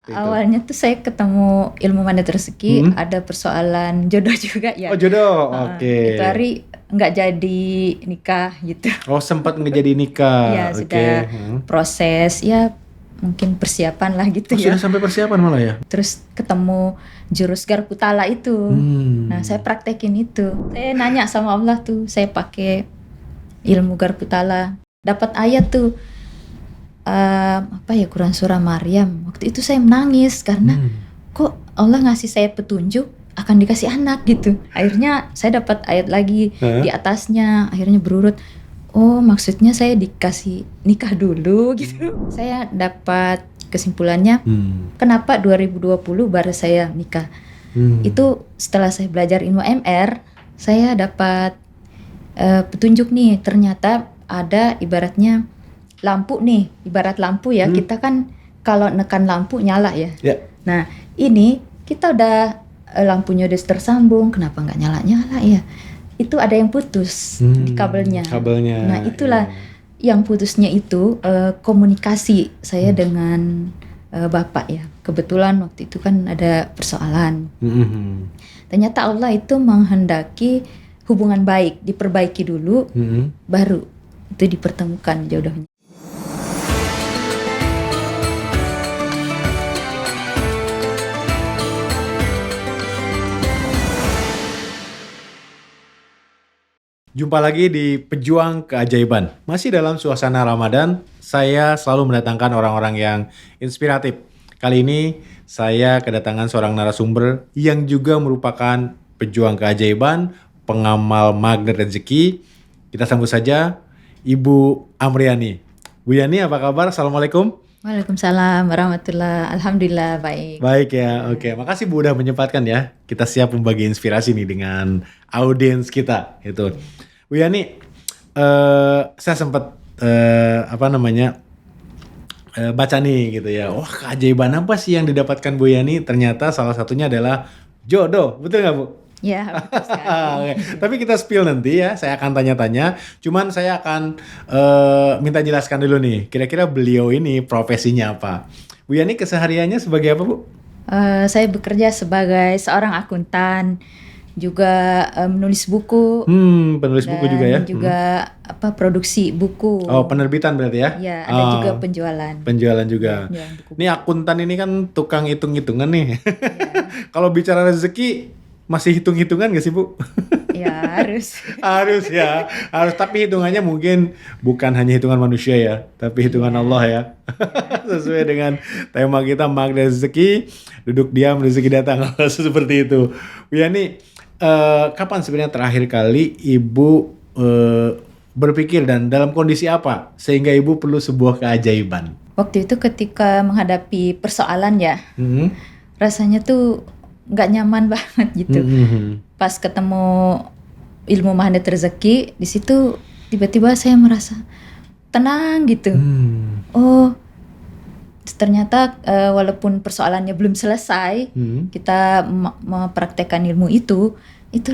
Itu. Awalnya tuh saya ketemu ilmu mandat rezeki, ada persoalan jodoh juga ya. Oh jodoh, Itu oke. hari nggak jadi nikah gitu. Oh sempat ngejadi nikah, Ya oke. sudah proses ya mungkin persiapan lah gitu Oh sudah ya. sampai persiapan malah ya? Terus ketemu jurus Garputala itu. Nah saya praktekin itu. Saya nanya sama Allah tuh, saya pakai ilmu Garputala. Dapat ayat tuh, apa ya, Quran surah Maryam. Waktu itu saya menangis karena kok Allah ngasih saya petunjuk akan dikasih anak gitu. Akhirnya saya dapat ayat lagi di atasnya, akhirnya berurut. Oh maksudnya saya dikasih nikah dulu gitu. Saya dapat kesimpulannya, kenapa 2020 baru saya nikah. Itu setelah saya belajar ilmu MR, saya dapat petunjuk nih, ternyata ada ibaratnya lampu nih, ibarat lampu ya, kita kan kalau nekan lampu nyala ya. Nah ini kita udah lampunya udah tersambung, kenapa nggak nyala-nyala ya? Itu ada yang putus di kabelnya. Nah itulah yang putusnya itu komunikasi saya dengan Bapak ya. Kebetulan waktu itu kan ada persoalan. Ternyata Allah itu menghendaki hubungan baik, diperbaiki dulu, baru itu dipertemukan jodohnya. Jumpa lagi di Pejuang Keajaiban. Masih dalam suasana Ramadan, saya selalu mendatangkan orang-orang yang inspiratif. Kali ini saya kedatangan seorang narasumber yang juga merupakan pejuang keajaiban, pengamal magnet rezeki. Kita sambut saja Ibu Amriani. Bu Yani, apa kabar? Assalamualaikum. Waalaikumsalam warahmatullahi. Alhamdulillah baik. Baik ya, oke. Makasih Bu udah menyempatkan ya. Kita siap membagi inspirasi nih dengan audiens kita. Gitu. Bu Yani, saya sempat baca nih gitu ya. Wah keajaiban apa sih yang didapatkan Bu Yani? Ternyata salah satunya adalah jodoh. Betul nggak Bu? Ya, betul sekali. Tapi kita spill nanti ya, saya akan tanya-tanya. Cuman saya akan minta jelaskan dulu nih, kira-kira beliau ini profesinya apa? Bu Yani kesehariannya sebagai apa Bu? Saya bekerja sebagai seorang akuntan, juga menulis buku. Penulis buku juga ya? Dan juga produksi buku. Oh penerbitan berarti ya? Ya, ada juga penjualan. Penjualan juga. Ya, buku. Ini akuntan ini kan tukang hitung-hitungan nih. Kalau bicara rezeki, masih hitung-hitungan gak sih Bu? Ya harus. Harus ya, harus. Tapi hitungannya mungkin bukan hanya hitungan manusia ya, tapi hitungan Allah ya. Sesuai dengan tema kita magnet rezeki, duduk diam rezeki datang. Seperti itu. Bu Yani, kapan sebenarnya terakhir kali Ibu berpikir dan dalam kondisi apa sehingga Ibu perlu sebuah keajaiban? Waktu itu ketika menghadapi persoalan ya, rasanya tuh nggak nyaman banget gitu. Pas ketemu ilmu magnet rezeki, di situ tiba-tiba saya merasa tenang gitu. Oh, ternyata walaupun persoalannya belum selesai, kita mempraktekkan ilmu itu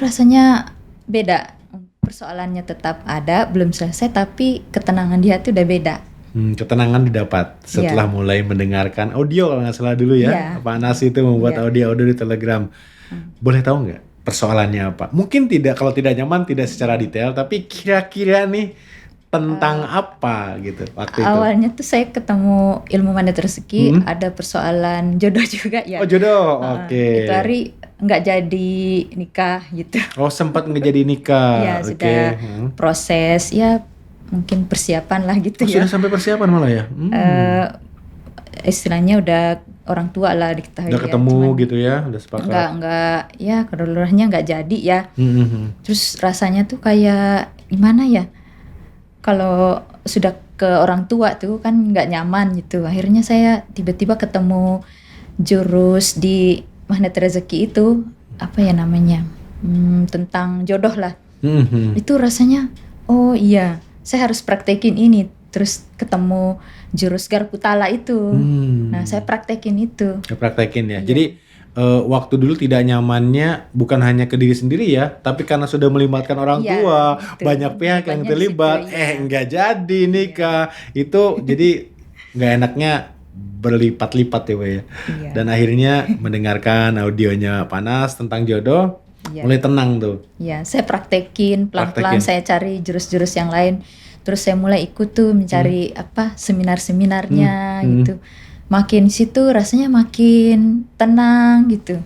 rasanya beda. Persoalannya tetap ada, belum selesai, tapi ketenangan di hati udah beda. Ketenangan didapat setelah mulai mendengarkan audio kalau nggak salah dulu ya. Pak Anas itu membuat audio di Telegram. Boleh tahu nggak persoalannya apa? Mungkin tidak, kalau tidak nyaman tidak secara detail, tapi kira-kira nih tentang apa gitu waktu itu. Awalnya tuh saya ketemu ilmu mandat rezeki, ada persoalan jodoh juga ya. Oh jodoh, oke. Itu hari nggak jadi nikah gitu. Oh sempat nggak jadi nikah. Ya sudah proses ya. Mungkin persiapan lah gitu ya. Sudah sampai persiapan malah ya? Istilahnya udah orang tua lah diketahui. Udah ketemu ya, gitu ya, udah sepakat. Enggak ya, keduluannya nggak jadi ya. Terus rasanya tuh kayak gimana ya? Kalau sudah ke orang tua tuh kan nggak nyaman gitu. Akhirnya saya tiba-tiba ketemu jurus di magnet rezeki itu, apa ya namanya? Tentang jodoh lah. Itu rasanya, oh iya, saya harus praktekin ini. Terus ketemu jurus Garputala itu. Nah, saya praktekin itu. Praktekin ya. Jadi waktu dulu tidak nyamannya bukan hanya ke diri sendiri ya, tapi karena sudah melibatkan orang tua, banyak pihak yang terlibat, enggak jadi nikah. Itu jadi enggak enaknya berlipat-lipat ya Bu ya. Iya. Dan akhirnya mendengarkan audionya Panas tentang jodoh, Iya. mulai tenang tuh. Ya, saya praktekin pelan-pelan, Praktekin. saya cari jurus-jurus yang lain. Terus saya mulai ikut tuh mencari seminar-seminarnya gitu. Makin situ rasanya makin tenang gitu.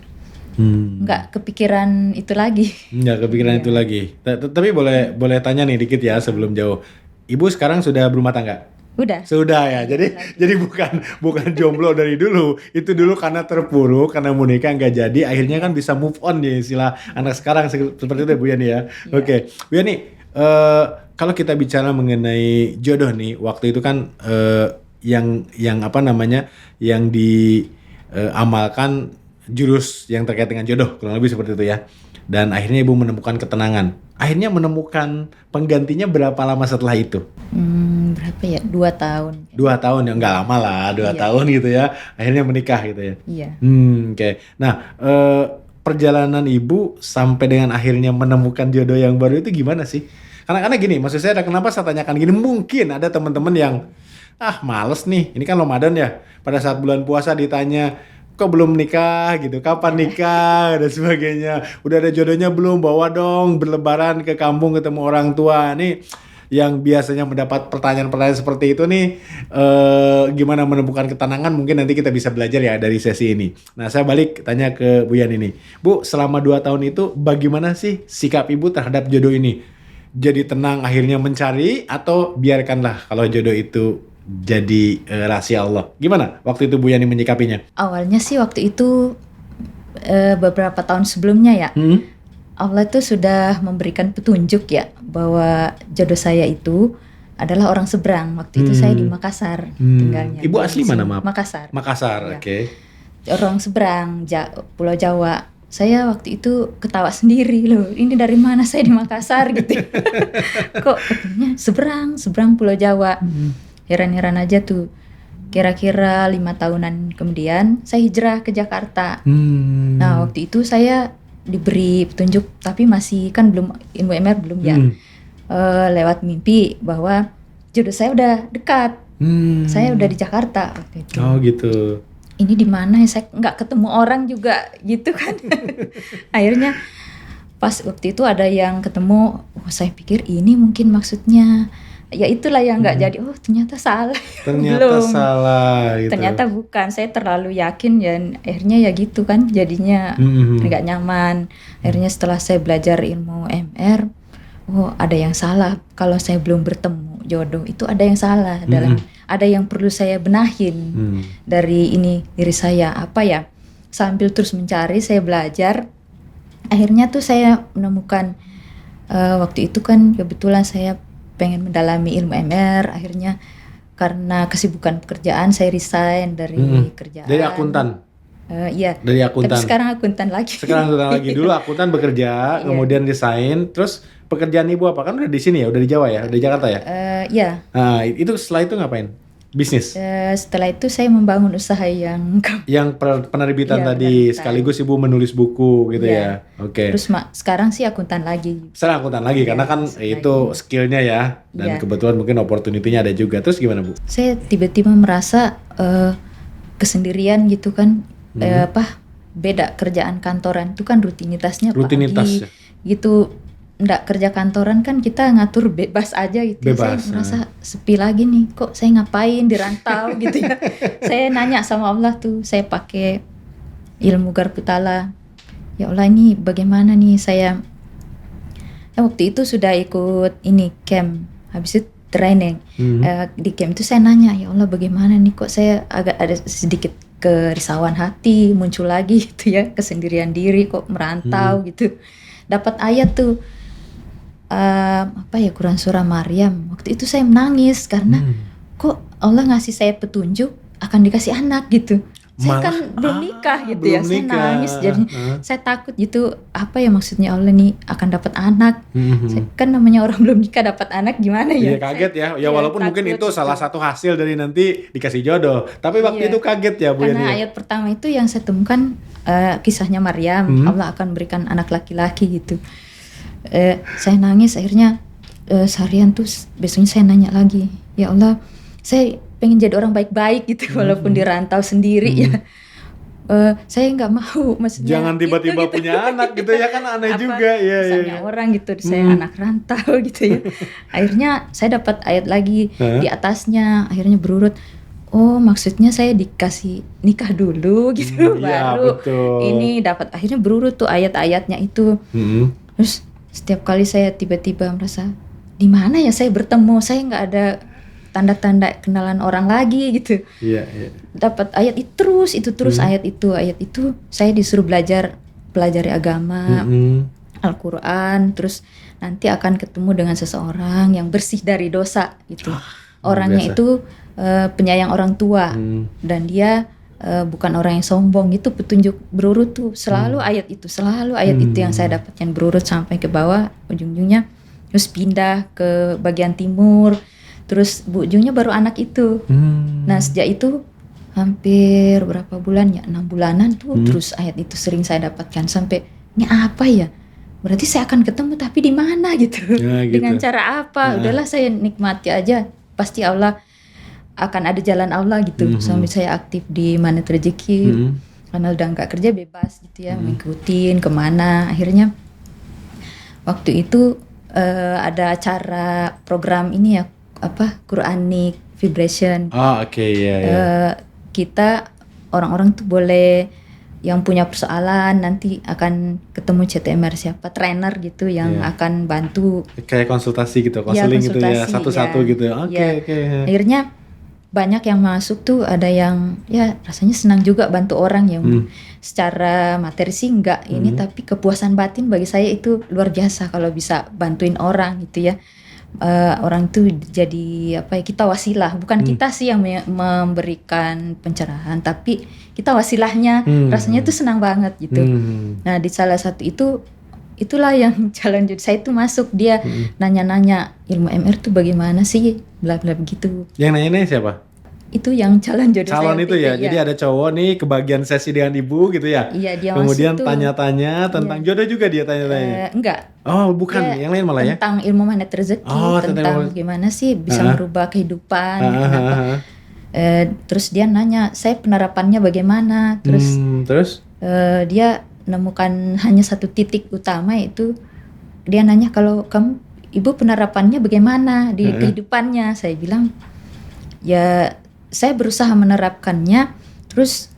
Nggak kepikiran itu lagi. Nggak kepikiran itu lagi. Tapi boleh tanya nih dikit ya sebelum jauh. Ibu sekarang sudah berumah tangga? Udah. Sudah ya. Jadi bukan jomblo dari dulu. Itu dulu karena terpuruk, karena mau nikah nggak jadi, akhirnya kan bisa move on ya istilah anak sekarang seperti itu ya Bu Yani ya. Oke. Bu Yani, kalau kita bicara mengenai jodoh nih, waktu itu kan yang apa namanya, yang diamalkan jurus yang terkait dengan jodoh, kurang lebih seperti itu ya. Dan akhirnya Ibu menemukan ketenangan. Akhirnya menemukan penggantinya berapa lama setelah itu? Berapa ya? 2 tahun. 2 tahun ya, nggak lama lah, 2 tahun gitu ya. Akhirnya menikah gitu ya. Iya. Oke. Nah, perjalanan Ibu sampai dengan akhirnya menemukan jodoh yang baru itu gimana sih? Karena gini, maksud saya kenapa saya tanyakan gini, mungkin ada teman-teman yang males nih, ini kan Ramadan ya. Pada saat bulan puasa ditanya, kok belum nikah gitu, kapan nikah dan sebagainya. Udah ada jodohnya belum? Bawa dong berlebaran ke kampung ketemu orang tua. Nih yang biasanya mendapat pertanyaan-pertanyaan seperti itu nih, gimana menemukan ketenangan, mungkin nanti kita bisa belajar ya dari sesi ini. Nah, saya balik tanya ke Bu Yani nih. Bu, selama 2 tahun itu bagaimana sih sikap Ibu terhadap jodoh ini? Jadi tenang akhirnya mencari, atau biarkanlah kalau jodoh itu jadi rahasia Allah? Gimana waktu itu Bu Yani menyikapinya? Awalnya sih waktu itu beberapa tahun sebelumnya ya, Allah itu sudah memberikan petunjuk ya bahwa jodoh saya itu adalah orang seberang. Waktu itu saya di Makassar tinggalnya. Ibu asli mana, maaf? Makassar. Makassar, Ya. oke. Orang seberang, Pulau Jawa. Saya waktu itu ketawa sendiri loh. Ini dari mana saya di Makassar gitu. Kok katanya seberang Pulau Jawa. Heran-heran aja tuh. Kira-kira 5 tahunan kemudian saya hijrah ke Jakarta. Nah, waktu itu saya diberi petunjuk, tapi masih kan belum, ilmu MR belum ya. Lewat mimpi bahwa jodoh saya udah dekat. Saya udah di Jakarta waktu itu. Oh gitu. Ini di mana ya, saya nggak ketemu orang juga gitu kan. Akhirnya pas waktu itu ada yang ketemu, saya pikir ini mungkin maksudnya. Ya itulah yang nggak jadi. Oh ternyata salah. Ternyata Belum. salah gitu. Ternyata bukan. Saya terlalu yakin ya. Akhirnya ya gitu kan. Jadinya nggak nyaman. Akhirnya setelah saya belajar ilmu MR, oh ada yang salah. Kalau saya belum bertemu jodoh itu ada yang salah. Ada yang perlu saya benahin dari diri saya. Apa ya? Sambil terus mencari, saya belajar. Akhirnya tuh saya menemukan waktu itu kan kebetulan saya pengen mendalami ilmu MR, akhirnya karena kesibukan pekerjaan saya resign dari kerjaan. Dari akuntan? Iya. Dari akuntan? Tapi sekarang akuntan lagi. Sekarang akuntan lagi. Dulu akuntan bekerja, kemudian resign, terus pekerjaan Ibu apa? Kan udah di sini ya, udah di Jawa ya, udah di Jakarta ya? Iya. Nah, itu setelah itu ngapain? Bisnis? Setelah itu saya membangun usaha yang penerbitan Iya, tadi, penerbitan. sekaligus Ibu menulis buku gitu ya? Oke. Terus sekarang sih akuntan lagi. Sekarang akuntan lagi, karena kan itu skillnya ya, dan Iya. kebetulan mungkin opportunity-nya ada juga. Terus gimana Bu? Saya tiba-tiba merasa kesendirian gitu kan. Beda kerjaan kantoran itu kan rutinitasnya Rutinitas pagi ya? gitu. Nggak kerja kantoran kan kita ngatur bebas aja gitu. Bebas, Saya merasa sepi lagi nih, kok saya ngapain di rantau gitu ya. Saya nanya sama Allah tuh, saya pakai ilmu Garputala. Ya Allah, ini bagaimana nih saya. Waktu itu sudah ikut camp, habis itu training. Di camp itu saya nanya, ya Allah bagaimana nih, kok saya agak ada sedikit kerisauan hati muncul lagi gitu ya, kesendirian diri, kok merantau gitu. Dapat ayat tuh, Quran surah Maryam. Waktu itu saya menangis karena kok Allah ngasih saya petunjuk akan dikasih anak gitu. Saya kan belum nikah gitu ya. Saya nangis, jadi saya takut gitu. Apa ya maksudnya Allah nih akan dapat anak? Saya, kan namanya orang belum nikah dapat anak gimana ya? Iya kaget ya. Ya walaupun mungkin itu salah satu hasil dari nanti dikasih jodoh. Tapi waktu itu kaget ya Bu Karena Yani. ayat pertama itu yang saya temukan kisahnya Maryam. Allah akan berikan anak laki-laki gitu. Saya nangis, akhirnya seharian tuh besoknya saya nanya lagi, ya Allah, saya pengen jadi orang baik-baik gitu walaupun di rantau sendiri ya. Saya nggak mau, maksudnya Jangan tiba-tiba gitu. punya anak gitu ya, kan aneh juga ya. Misalnya orang gitu, saya anak rantau gitu ya. Akhirnya saya dapat ayat lagi di atasnya, akhirnya berurut. Oh, maksudnya saya dikasih nikah dulu gitu, Iya, baru betul. ini dapat, akhirnya berurut tuh ayat-ayatnya itu. Terus setiap kali saya tiba-tiba merasa di mana ya saya bertemu, saya nggak ada tanda-tanda kenalan orang lagi gitu. Iya. Dapat ayat itu terus ayat itu saya disuruh pelajari agama, Al-Quran, terus nanti akan ketemu dengan seseorang yang bersih dari dosa gitu. Orangnya biasa. itu penyayang orang tua dan dia bukan orang yang sombong. Itu petunjuk berurut tuh selalu ayat itu yang saya dapatkan berurut sampai ke bawah ujung-ujungnya, terus pindah ke bagian timur. Terus ujungnya baru anak itu. Nah sejak itu hampir berapa bulan ya, 6 bulanan tuh terus ayat itu sering saya dapatkan sampai ini apa ya? Berarti saya akan ketemu tapi di mana gitu? Ya, gitu. Dengan cara apa? Udahlah saya nikmati aja. Pasti Allah akan ada jalan Allah gitu. Sambil saya aktif di Magnet Rezeki. Karena udah nggak kerja bebas gitu ya, ngikutin kemana. Akhirnya waktu itu ada acara program ini ya, Quranic Vibration. Oke, ya. Kita orang-orang tuh boleh yang punya persoalan nanti akan ketemu CTMR siapa trainer gitu yang akan bantu. Kayak konsultasi gitu, konseling gitu ya, satu-satu gitu. Oke. Akhirnya banyak yang masuk tuh, ada yang ya rasanya senang juga bantu orang yang secara materi sih enggak ini, tapi kepuasan batin bagi saya itu luar biasa kalau bisa bantuin orang gitu ya. Orang tuh jadi kita wasilah, bukan kita sih yang memberikan pencerahan, tapi kita wasilahnya. Rasanya tuh senang banget gitu. Nah di salah satu itulah yang challenge saya tuh masuk, dia nanya-nanya ilmu MR tuh bagaimana sih, bla bla begitu. Yang nanya siapa? Itu yang calon jodoh calon saya itu ya. Jadi ada cowok nih kebagian sesi dengan ibu gitu ya. Iya, dia kemudian masuk tuh. Tanya-tanya tentang jodoh juga dia tanya-tanya. Enggak. Oh, bukan, yang lain malah ya. Tentang ilmu Magnet Rezeki, tentang gimana sih bisa merubah kehidupan. Terus dia nanya, saya penerapannya bagaimana? Terus dia nemukan hanya satu titik utama, itu dia nanya, kalau kamu ibu penerapannya bagaimana di kehidupannya? Saya bilang ya saya berusaha menerapkannya. Terus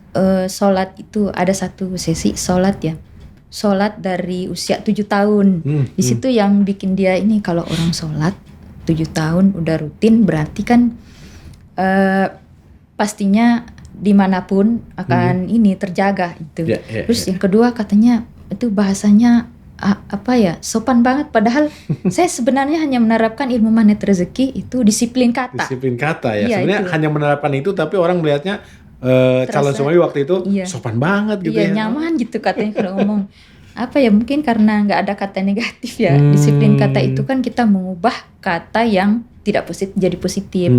sholat itu ada satu sesi sholat ya, sholat dari usia 7 tahun. Di situ yang bikin dia ini, kalau orang sholat 7 tahun udah rutin, berarti kan pastinya dimanapun akan ini terjaga itu. Terus yang kedua katanya itu bahasanya sopan banget, padahal saya sebenarnya hanya menerapkan ilmu Magnet Rezeki itu disiplin kata. Disiplin kata ya. Iya, Sebenarnya itu. hanya menerapkan itu, tapi orang melihatnya calon suami waktu itu sopan banget gitu ya. Nyaman gitu katanya kalau ngomong. Mungkin karena nggak ada kata negatif ya. Disiplin kata itu kan kita mengubah kata yang tidak positif jadi positif.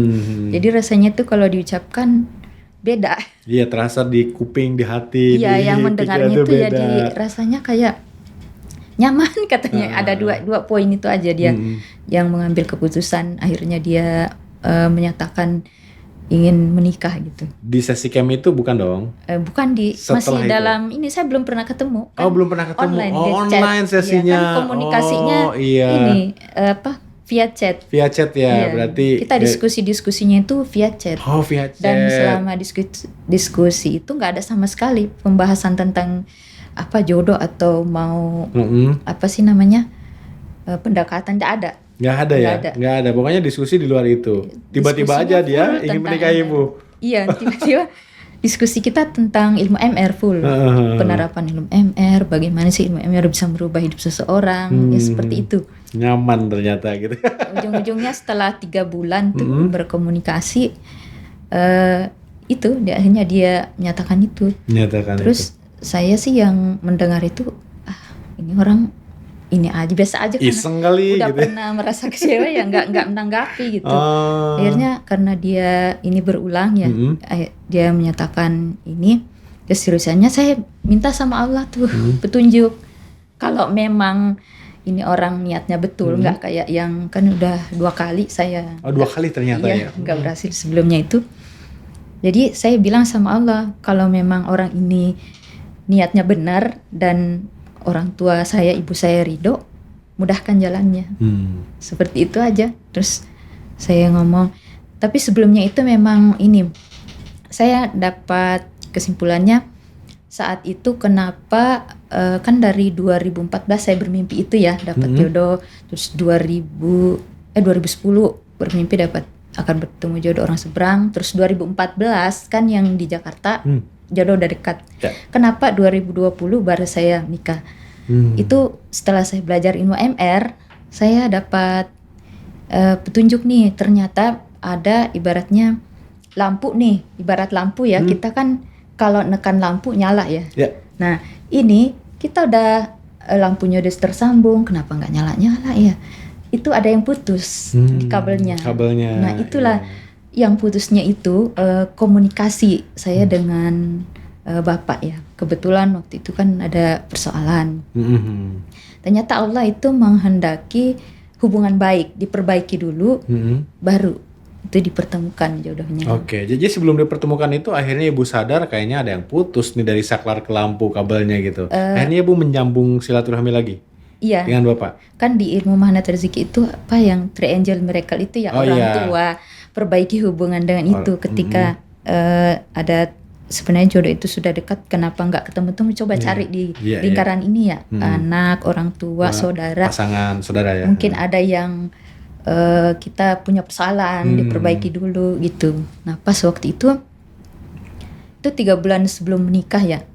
Jadi rasanya tuh kalau diucapkan beda. Iya, terasa di kuping, di hati. Iya, di yang mendengarnya pikiran itu beda. jadi rasanya kayak nyaman katanya. Ada dua poin itu aja dia yang mengambil keputusan. Akhirnya dia menyatakan ingin menikah gitu. Di sesi camp itu bukan dong? Bukan Setelah masih itu? dalam ini, saya belum pernah ketemu. Oh, belum pernah ketemu. Online, Oh, via chat. online sesinya. Iya, kan komunikasinya Oh, iya. ini via chat. Via chat ya, Iya. berarti. Kita diskusinya itu via chat. Oh, via chat. Dan selama diskusi itu nggak ada sama sekali pembahasan tentang jodoh atau mau pendekatan, tidak ada. Nggak ada. Pokoknya diskusi di luar itu. Tiba-tiba aja Diskusinya dia full ingin tentang menikahi MR. ibu. Iya, tiba-tiba diskusi kita tentang ilmu MR full. Penerapan ilmu MR, bagaimana sih ilmu MR bisa merubah hidup seseorang, ya seperti itu. Nyaman ternyata gitu. Ujung-ujungnya setelah 3 bulan tuh berkomunikasi, akhirnya dia menyatakan itu. Terus saya sih yang mendengar itu, ini orang ini aja biasa aja, iseng kali udah gitu. pernah merasa kecewa ya nggak menanggapi gitu. Akhirnya karena dia ini berulang ya, dia menyatakan ini, keseriusannya saya minta sama Allah tuh petunjuk. Kalau memang ini orang niatnya betul, nggak kayak yang kan udah 2 kali saya. Oh 2 kali ternyata ya. Nggak berhasil sebelumnya itu. Jadi saya bilang sama Allah, kalau memang orang ini niatnya benar dan orang tua saya, ibu saya ridho, mudahkan jalannya. Seperti itu aja. Terus saya ngomong, tapi sebelumnya itu memang ini, saya dapat kesimpulannya saat itu kenapa kan dari 2014 saya bermimpi itu ya dapat jodoh, terus 2010 bermimpi dapat akan bertemu jodoh orang seberang, terus 2014 kan yang di Jakarta jodoh udah dekat. Kenapa 2020 baru saya nikah? Itu setelah saya belajar ilmu MR, saya dapat petunjuk nih, ternyata ada ibaratnya lampu nih, ibarat lampu ya, kita kan kalau nekan lampu nyala ya. Nah ini kita udah lampunya udah tersambung, kenapa nggak nyala-nyala ya? Itu ada yang putus di kabelnya. Nah itulah yang putusnya itu komunikasi saya dengan bapak ya. Kebetulan waktu itu kan ada persoalan. Ternyata Allah itu menghendaki hubungan baik, diperbaiki dulu, baru itu dipertemukan jodohnya. Oke, jadi sebelum dipertemukan itu akhirnya ibu sadar kayaknya ada yang putus nih dari saklar ke lampu kabelnya gitu. Akhirnya ibu menyambung silaturahmi lagi. Iya. Dengan bapak. Kan di ilmu magnet rezeki itu apa yang triangle miracle itu ya, orang tua perbaiki hubungan dengan itu ketika ada sebenarnya jodoh itu sudah dekat, kenapa nggak ketemu-temu, coba cari di lingkaran ini ya, anak, orang tua, saudara, pasangan, saudara ya. Mungkin ada yang kita punya persoalan, diperbaiki dulu gitu. Nah pas waktu itu 3 bulan sebelum menikah ya,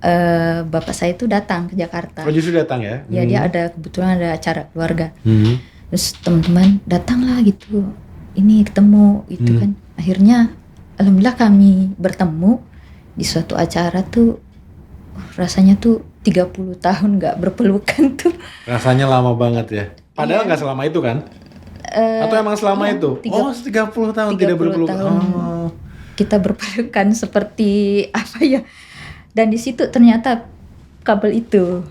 bapak saya itu datang ke Jakarta. Oh justru datang ya? Ya dia ada, kebetulan ada acara keluarga. Terus teman-teman datanglah gitu, ini ketemu gitu kan. Akhirnya alhamdulillah kami bertemu di suatu acara tuh, rasanya tuh 30 tahun gak berpelukan tuh. Rasanya lama banget ya. Padahal gak selama itu kan? Atau emang selama itu? 30 tahun tidak berpelukan. Kita berpelukan seperti apa ya? Dan di situ ternyata kabel itu.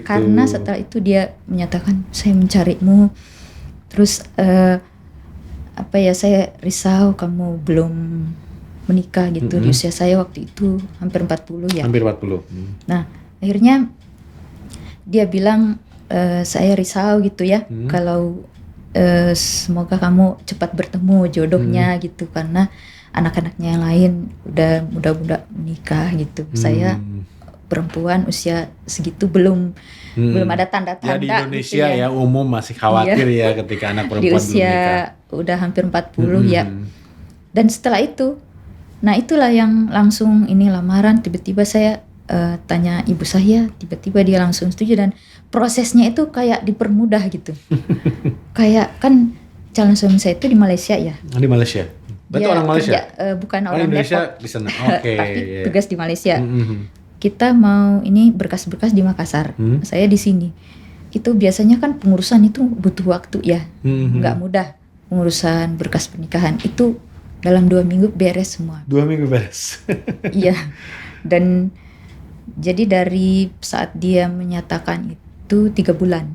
Karena setelah itu dia menyatakan saya mencarimu. Terus apa ya, saya risau kamu belum menikah gitu di usia saya waktu itu hampir 40 ya. Hampir 40. Nah akhirnya dia bilang saya risau gitu ya, kalau semoga kamu cepat bertemu jodohnya gitu, karena anak-anaknya yang lain udah muda-muda menikah gitu. Saya perempuan usia segitu belum ada tanda-tanda. Ya di Indonesia gitu ya umum masih khawatir ya ketika anak perempuan di usia belum nikah. Udah hampir 40 ya. Dan setelah itu, nah itulah yang langsung ini lamaran, tiba-tiba saya tanya ibu saya, tiba-tiba dia langsung setuju, dan prosesnya itu kayak dipermudah gitu. Kayak kan calon suami saya itu di Malaysia ya. Di Malaysia. Berarti orang Malaysia? Bukan orang Indonesia Depok. di sana. Oke. Tapi tugas di Malaysia. Kita mau ini berkas-berkas di Makassar. Saya di sini. Itu biasanya kan pengurusan itu butuh waktu ya. Nggak mudah. Pengurusan berkas pernikahan itu dalam 2 minggu beres semua. 2 minggu beres. Iya. Dan jadi dari saat dia menyatakan itu 3 bulan.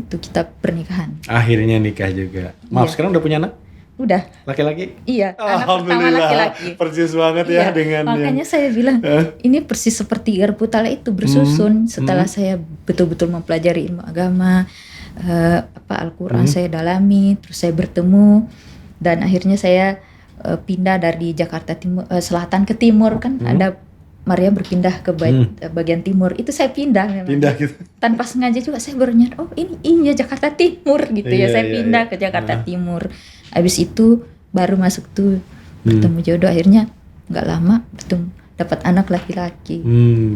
Itu kita pernikahan. Akhirnya nikah juga. Maaf, sekarang udah punya anak? Udah. Laki-laki? Iya, anak pertama laki-laki. Persis banget ya dengan makanya saya bilang ini persis seperti garpu tala itu bersusun. Setelah saya betul-betul mempelajari ilmu agama, Al-Quran saya dalami, terus saya bertemu, dan akhirnya saya pindah dari Jakarta Selatan ke Timur kan. Ada Maria berpindah ke bagian timur, itu saya pindah memang. Pindah gitu. Tanpa sengaja juga saya baru nyadar, oh ini ya Jakarta Timur gitu ya. Saya pindah ke Jakarta Timur. Habis itu baru masuk tuh bertemu jodoh, akhirnya nggak lama bertemu, dapat anak laki-laki,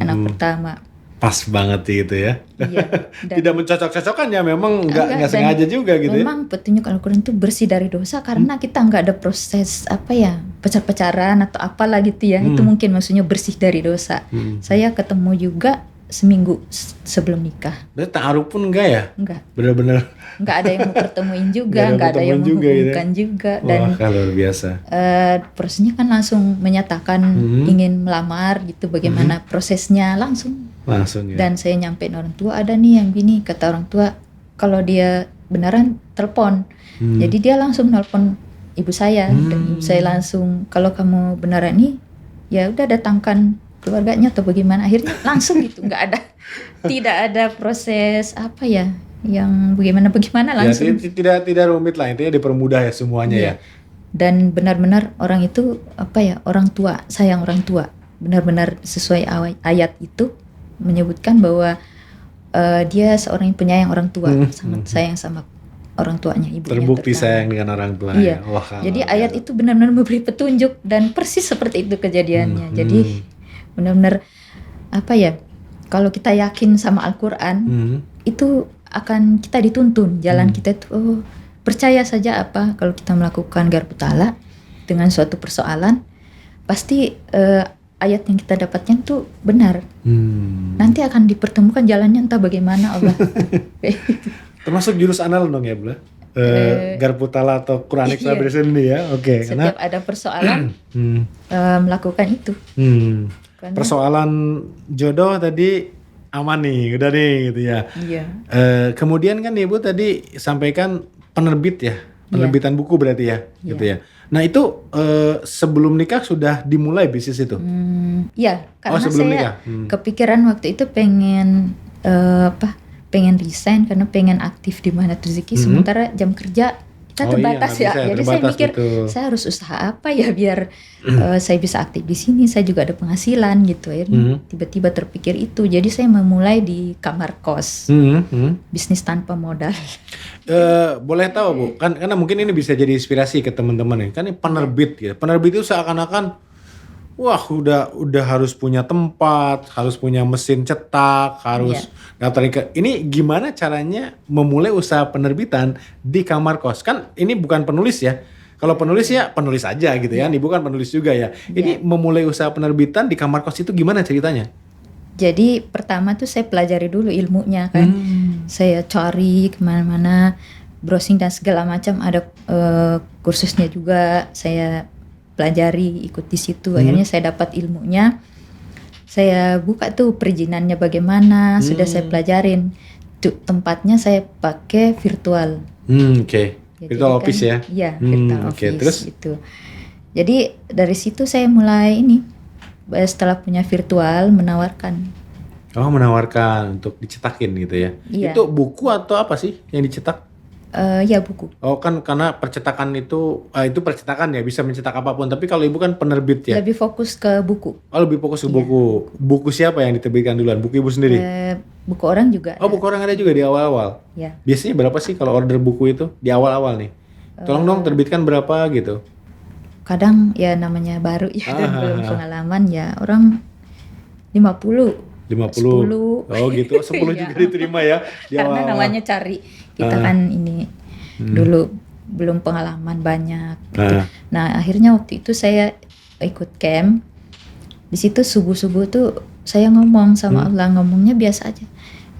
anak pertama. Pas banget gitu ya. Iya. Tidak mencocok-cocokkan ya, memang nggak sengaja juga gitu. Memang petunjuk Al-Quran itu bersih dari dosa karena kita nggak ada proses apa ya, pacar-pacaran atau apalah gitu ya. Itu mungkin maksudnya bersih dari dosa. Saya ketemu juga seminggu sebelum nikah. Berarti ta'aruf pun enggak ya? Enggak. Bener-bener. Enggak ada yang mau pertemuin juga, enggak ada yang menghubungkan juga. Dan wah, luar biasa. Prosesnya kan langsung menyatakan ingin melamar gitu, bagaimana prosesnya langsung ya. Dan saya nyampein orang tua, ada nih yang gini, kata orang tua kalau dia beneran telepon. Jadi dia langsung nelpon ibu saya dan ibu saya langsung, kalau kamu beneran nih ya udah datangkan keluarganya atau bagaimana. Akhirnya langsung gitu, tidak ada proses apa ya yang bagaimana langsung. Ya, tidak rumit lah, intinya dipermudah ya semuanya ya. Dan benar-benar orang itu apa ya, orang tua, sayang orang tua. Benar-benar sesuai ayat itu menyebutkan bahwa dia seorang yang penyayang orang tua, sangat sayang sama orang tuanya, ibunya. Terbukti sayang dengan orang tua. Iya. Ya. Wah, jadi ayat itu benar-benar memberi petunjuk dan persis seperti itu kejadiannya. Jadi benar-benar apa ya? Kalau kita yakin sama Al-Quran, itu akan kita dituntun jalan kita itu. Percaya saja apa kalau kita melakukan garpu tala dengan suatu persoalan, pasti ayat yang kita dapatnya itu benar. Nanti akan dipertemukan jalannya entah bagaimana Allah. Termasuk jurus anal dong ya, Bu? Garpu tala atau Quranic Celebration ini ya. Oke. Setiap ada persoalan melakukan itu. Persoalan jodoh tadi aman nih, udah nih gitu ya. Iya. Kemudian kan Ibu tadi sampaikan penerbit ya, penerbitan buku berarti ya, gitu ya. Nah itu sebelum nikah sudah dimulai bisnis itu? Iya, karena sebelum saya nikah. kepikiran waktu itu pengen resign karena pengen aktif di mana rezeki, sementara jam kerja kita terbatas Jadi saya mikir saya harus usaha apa ya biar saya bisa aktif di sini, saya juga ada penghasilan gitu. Akhirnya tiba-tiba terpikir itu, jadi saya memulai di kamar kos, bisnis tanpa modal. Boleh tahu Bu, karena mungkin ini bisa jadi inspirasi ke teman-teman ya. Kan ini penerbit ya. Penerbit itu seakan-akan wah udah harus punya tempat, harus punya mesin cetak, harus daftarin ke. Ini gimana caranya memulai usaha penerbitan di kamar kos? Kan ini bukan penulis ya. Kalau penulis ya penulis aja gitu ya. Ini bukan penulis juga ya. Ini memulai usaha penerbitan di kamar kos itu gimana ceritanya? Jadi pertama tuh saya pelajari dulu ilmunya kan. Saya cari kemana-mana, browsing dan segala macam, ada kursusnya juga saya pelajari, ikut di situ. Akhirnya saya dapat ilmunya. Saya buka tuh perizinannya bagaimana, sudah saya pelajarin. Tempatnya saya pakai virtual. Virtual office ya? Iya, virtual office terus? gitu. Jadi dari situ saya mulai setelah punya virtual menawarkan. Oh, menawarkan untuk dicetakin gitu ya? Iya. Itu buku atau apa sih yang dicetak? Ya buku. Oh kan karena percetakan itu percetakan ya, bisa mencetak apapun. Tapi kalau Ibu kan penerbit ya? Lebih fokus ke buku. Oh lebih fokus ke buku. Buku siapa yang diterbitkan duluan? Buku Ibu sendiri? Buku orang juga. Oh buku orang ada juga di awal-awal? Ya. Biasanya berapa sih kalau order buku itu di awal-awal nih? Tolong dong terbitkan berapa gitu? Kadang ya namanya baru ya dan belum pengalaman ya orang 50. 10. Oh gitu, 10 juga diterima ya di karena awal. namanya cari kita kan ini dulu belum pengalaman banyak gitu. Nah akhirnya waktu itu saya ikut camp di situ, subuh tuh saya ngomong sama Allah, ngomongnya biasa aja,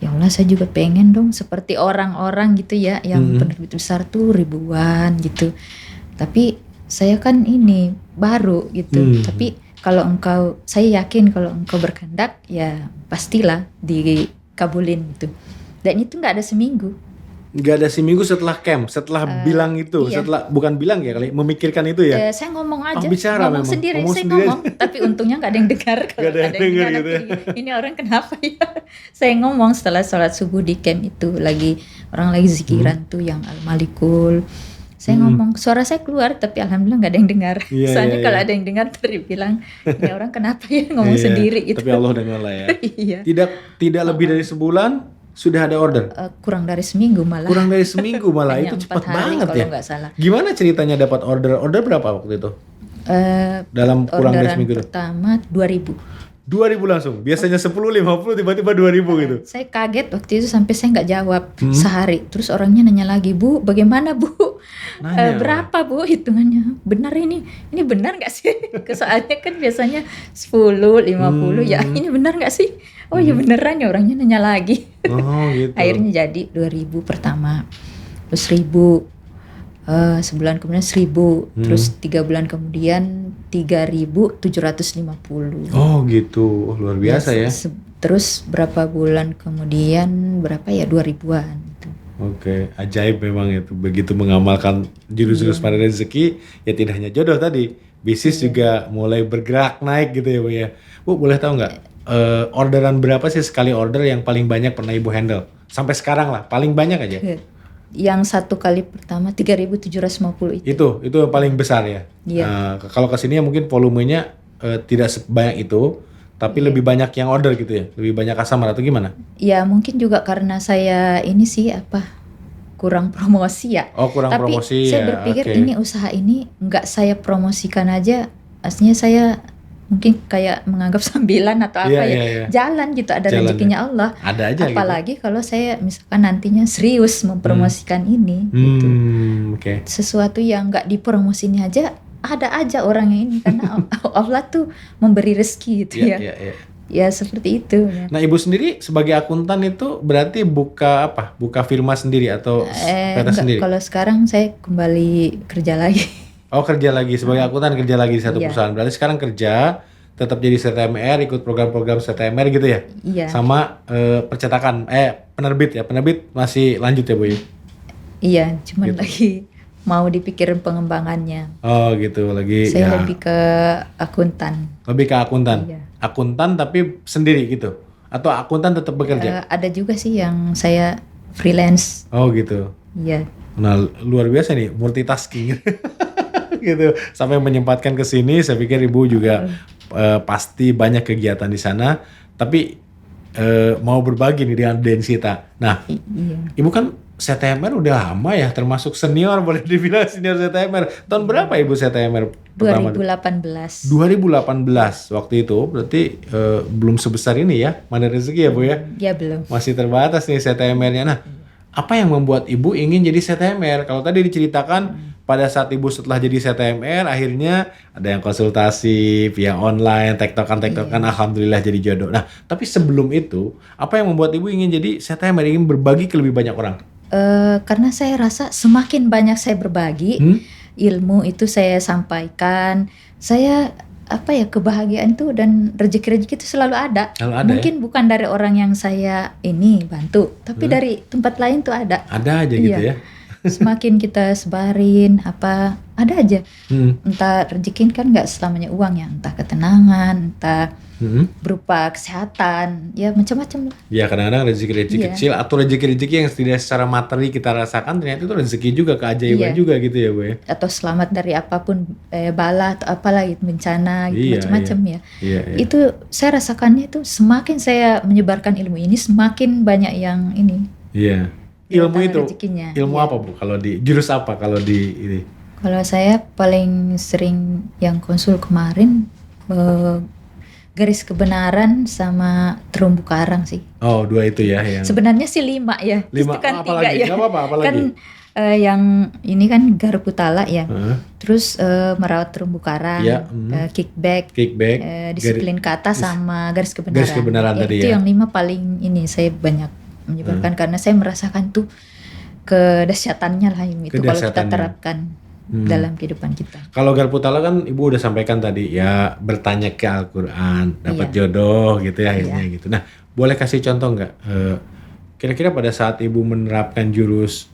ya Allah saya juga pengen dong seperti orang-orang gitu ya yang penerbit besar tuh ribuan gitu, tapi saya kan ini baru gitu. Tapi kalau saya yakin kalau engkau berkehendak ya pastilah dikabulin gitu. Dan itu nggak ada seminggu. Nggak ada seminggu setelah camp, setelah bilang itu, setelah bukan bilang ya kali, memikirkan itu ya. Saya ngomong aja, bicara ngomong memang. sendiri, Ngomong saya sendiri ngomong, tapi untungnya nggak ada yang dengar. Kalau Nggak ada yang dengar gitu ya. Ini orang kenapa ya? Saya ngomong setelah sholat subuh di camp itu orang lagi zikiran tuh yang Al-Malikul. Saya ngomong, suara saya keluar tapi alhamdulillah nggak ada yang dengar. Soalnya kalau ada yang dengar bilang, ini orang kenapa ya ngomong sendiri gitu. Tapi Allah dengar lah ya. Iya. Tidak lebih dari sebulan sudah ada order. Kurang dari seminggu malah. Itu cepat banget kalau ya. nggak salah. Gimana ceritanya dapat order? Order berapa waktu itu? Dalam kurang dari seminggu. Pertama 2.000. 2.000 langsung. Biasanya 10, 50, tiba-tiba 2.000 gitu. Saya kaget waktu itu sampai saya nggak jawab sehari. Terus orangnya nanya lagi, Bu, bagaimana Bu? Berapa Bu hitungannya? Benar ini benar nggak sih? Soalnya kan biasanya 10, 50 ya. Ini benar nggak sih? Oh ya beneran ya, orangnya nanya lagi. Oh gitu. Akhirnya jadi 2.000 pertama, terus 1.000. Sebulan kemudian 1.000, terus 3 bulan kemudian 3.750. Oh gitu, luar biasa ya. Terus berapa bulan kemudian berapa ya 2.000-an. Oke, ajaib memang itu. Begitu mengamalkan jurus-jurus pada rezeki, ya tidak hanya jodoh tadi, bisnis juga mulai bergerak naik gitu ya Bu ya. Bu, boleh tahu nggak orderan berapa sih sekali order yang paling banyak pernah Ibu handle? Sampai sekarang lah, paling banyak aja. Yang satu kali pertama 3.750 itu. Itu yang paling besar ya. Iya. Kalau kesini mungkin volumenya tidak sebanyak itu, tapi lebih banyak yang order gitu ya, lebih banyak customer atau gimana? Ya mungkin juga karena saya ini sih kurang promosi ya. Oh, kurang Tapi promosi saya ya. berpikir Oke. ini usaha ini nggak saya promosikan aja, aslinya saya mungkin kayak menganggap sambilan atau apa Iya, ya. iya, iya. Jalan gitu, ada Jalan rezekinya Allah. Ada aja gitu. Apalagi kalau saya misalkan nantinya serius mempromosikan ini gitu. Oke. Sesuatu yang nggak dipromosiin aja ada aja orang yang ini karena Allah tuh memberi rezeki gitu ya. Iya, iya. Ya seperti itu ya. Nah, Ibu sendiri sebagai akuntan itu berarti buka apa? Buka firma sendiri atau PT Enggak, sendiri? kalau sekarang saya kembali kerja lagi. Oh, kerja lagi sebagai akuntan, kerja lagi di satu Iya. perusahaan. Berarti sekarang kerja tetap jadi CTMR, ikut program-program CTMR gitu ya? Iya. Sama percetakan, penerbit ya. Penerbit masih lanjut ya, Bu? Iya, cuman Gitu. lagi mau dipikirin pengembangannya. Oh, gitu. Lagi Saya ya. lebih ke akuntan. Lebih ke akuntan. Iya. Akuntan tapi sendiri gitu. Atau akuntan tetap bekerja? Ada juga sih yang saya freelance. Oh, gitu. Iya. Nah, luar biasa nih multitasking. Gitu. Sampai menyempatkan ke sini, saya pikir Ibu juga pasti banyak kegiatan di sana, tapi mau berbagi nih dengan Densita. Nah, Iya. Ibu kan CTMR udah lama ya, termasuk senior, boleh dibilang senior CTMR. Tahun berapa Ibu CTMR pertama? 2018. 2018 waktu itu, berarti belum sebesar ini ya, Mandar Rezeki ya Bu ya? Ya belum. Masih terbatas nih CTMR-nya. Nah, apa yang membuat Ibu ingin jadi CTMR? Kalau tadi diceritakan pada saat Ibu setelah jadi CTMR, akhirnya ada yang konsultasi via online, tektokan, alhamdulillah jadi jodoh. Nah, tapi sebelum itu, apa yang membuat Ibu ingin jadi CTMR, ingin berbagi ke lebih banyak orang? Karena saya rasa semakin banyak saya berbagi, ilmu itu saya sampaikan, saya kebahagiaan tuh dan rezeki-rezeki itu selalu ada. Selalu ada, Mungkin bukan dari orang yang saya ini bantu, tapi dari tempat lain tuh ada. Ada aja gitu ya? Semakin kita sebarin ada aja. Entah rezeki kan nggak selamanya uang ya, entah ketenangan, entah berupa kesehatan, ya macam-macam lah. Ya kadang-kadang rezeki-rezeki kecil atau rezeki-rezeki yang tidak secara materi kita rasakan, ternyata itu rezeki juga, keajaiban juga gitu ya Bu ya? Atau selamat dari apapun, bala atau apalah gitu, bencana gitu, macam-macam ya. Iya. Itu saya rasakannya itu semakin saya menyebarkan ilmu ini, semakin banyak yang ini. Iya. Ilmu datang itu, rezekinya. ilmu Iya. apa Bu? Kalau di jurus apa kalau di ini? Kalau saya paling sering yang konsul kemarin garis kebenaran sama terumbu karang sih. Oh, 2 itu ya yang Sebenarnya sih 5 ya. 5. Itu kan Apa 3 lagi? ya. Nggak apa-apa, apa Kan lagi? yang ini kan garpu tala ya. Heeh. Terus merawat terumbu karang, Ya, kickback, Kickback, disiplin kata sama garis kebenaran. garis kebenaran tadi Itu ya. yang 5 paling ini saya banyak menyebarkan karena saya merasakan tuh kedahsyatannya lah yang itu kalau kita Kedahsyatannya. terapkan dalam kehidupan kita. Kalau Garpu Tala kan Ibu udah sampaikan tadi ya, bertanya ke Al-Qur'an, dapat jodoh gitu ya akhirnya gitu. Nah, boleh kasih contoh nggak? Kira-kira pada saat Ibu menerapkan jurus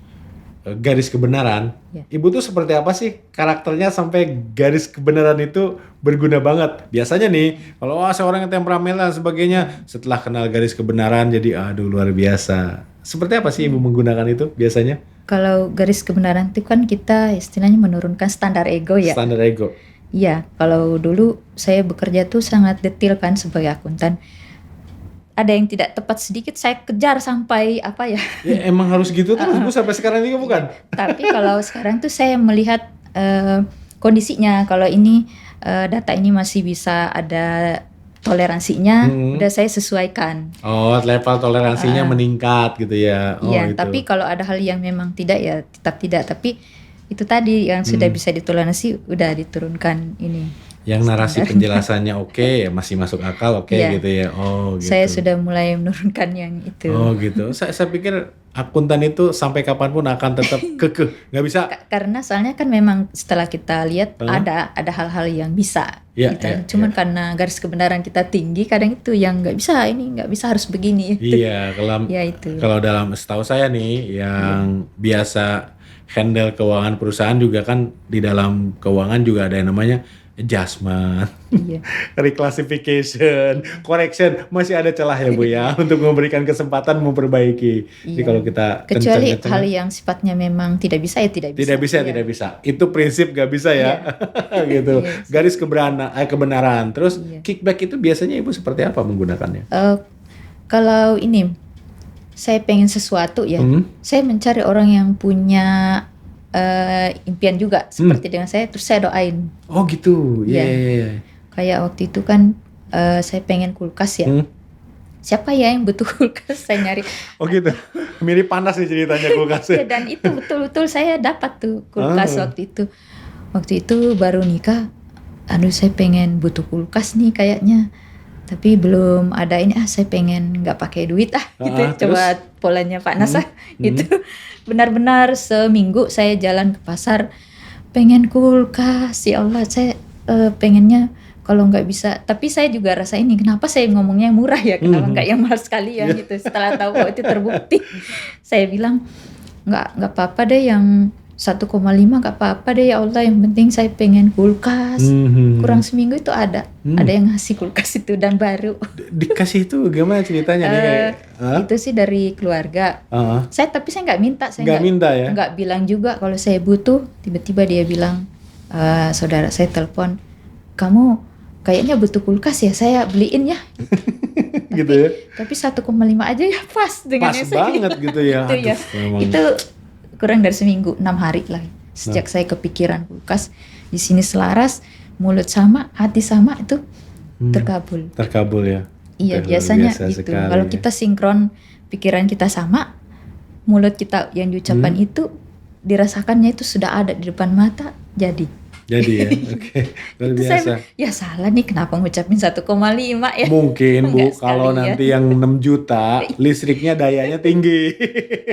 garis kebenaran, Ibu tuh seperti apa sih karakternya sampai garis kebenaran itu berguna banget? Biasanya nih, kalau seorang yang temperamental dan sebagainya, setelah kenal garis kebenaran jadi aduh luar biasa. Seperti apa sih Ibu menggunakan itu biasanya? Kalau garis kebenaran itu kan kita istilahnya menurunkan standar ego ya. Standar ego. Iya, kalau dulu saya bekerja tuh sangat detail kan sebagai akuntan. Ada yang tidak tepat sedikit saya kejar sampai Ya emang harus gitu terus Bu sampai sekarang juga bukan? Tapi kalau sekarang tuh saya melihat kondisinya. Kalau ini data ini masih bisa ada toleransinya, udah saya sesuaikan. Oh, level toleransinya meningkat gitu ya. Oh, Iya, itu. tapi kalau ada hal yang memang tidak ya tetap tidak. Tapi itu tadi yang sudah bisa ditoleransi udah diturunkan ini. Yang narasi penjelasannya oke, ya masih masuk akal oke Iya. gitu ya. Oh, gitu. Saya sudah mulai menurunkan yang itu. Oh, gitu. Saya pikir akuntan itu sampai kapanpun akan tetap kekeh, nggak bisa. Karena soalnya kan memang setelah kita lihat ada hal-hal yang bisa Ya, gitu. ya, Cuman ya. karena garis kebenaran kita tinggi, kadang itu yang nggak bisa, ini nggak bisa, harus begini gitu. Iya, Ya itu. kalau dalam setahu saya nih yang biasa handle keuangan perusahaan juga kan di dalam keuangan juga ada yang namanya adjustment, Iya. reclassification, correction, masih ada celah ya Bu ya untuk memberikan kesempatan memperbaiki. Jadi Iya. kalau kita Kecuali kenceng-kenceng hal yang sifatnya memang tidak bisa ya tidak bisa. tidak bisa, Iya. tidak bisa. Itu prinsip gak bisa ya. Gitu. Iya. Garis kebenaran. Terus Iya. kickback itu biasanya Ibu seperti apa menggunakannya? Kalau ini saya pengen sesuatu ya, saya mencari orang yang punya impian juga seperti dengan saya, terus saya doain. Oh gitu. Iya. Iya. Kayak waktu itu kan saya pengen kulkas ya. Siapa ya yang butuh kulkas, saya nyari. Oh gitu. Mirip panas nih ceritanya kulkasnya. Ya, dan itu betul-betul saya dapat tuh kulkas waktu itu. Waktu itu baru nikah. Aduh, saya pengen butuh kulkas nih kayaknya. Tapi belum ada ini, saya pengen nggak pakai duit gitu. Coba polanya Pak Nas gitu. Benar-benar seminggu saya jalan ke pasar pengen kulkas. Ya Allah, saya pengennya kalau nggak bisa. Tapi saya juga rasa ini, kenapa saya ngomongnya yang murah ya, kenapa nggak yang mahal sekali ya gitu. Setelah tahu itu terbukti, saya bilang nggak apa-apa deh yang 1,5, nggak apa-apa deh ya Allah, yang penting saya pengen kulkas. Kurang seminggu itu ada yang ngasih kulkas itu dan baru. Dikasih itu gimana ceritanya nih kayak? Itu sih dari keluarga. Tapi saya nggak minta, saya nggak minta ya? Nggak bilang juga kalau saya butuh. Tiba-tiba dia bilang, saudara saya telepon, kamu kayaknya butuh kulkas ya, saya beliin ya. Gitu ya? Tapi 1,5 aja ya, pas dengan Pas yang saya banget gitu ya. itu ya. Memang. Itu kurang dari seminggu, 6 hari lah. Sejak saya kepikiran kulkas, di sini selaras, mulut sama, hati sama, itu terkabul. Terkabul ya. Iya, Luar biasanya biasa gitu. sekali. Kalau kita sinkron, pikiran kita sama, mulut kita yang diucapkan itu dirasakannya itu sudah ada di depan mata, jadi ya, oke. Luar itu biasa. ya salah nih, kenapa ngucapin 1,5 ya? Mungkin Bu, Enggak kalau sekali ya. nanti yang 6 juta, listriknya dayanya tinggi.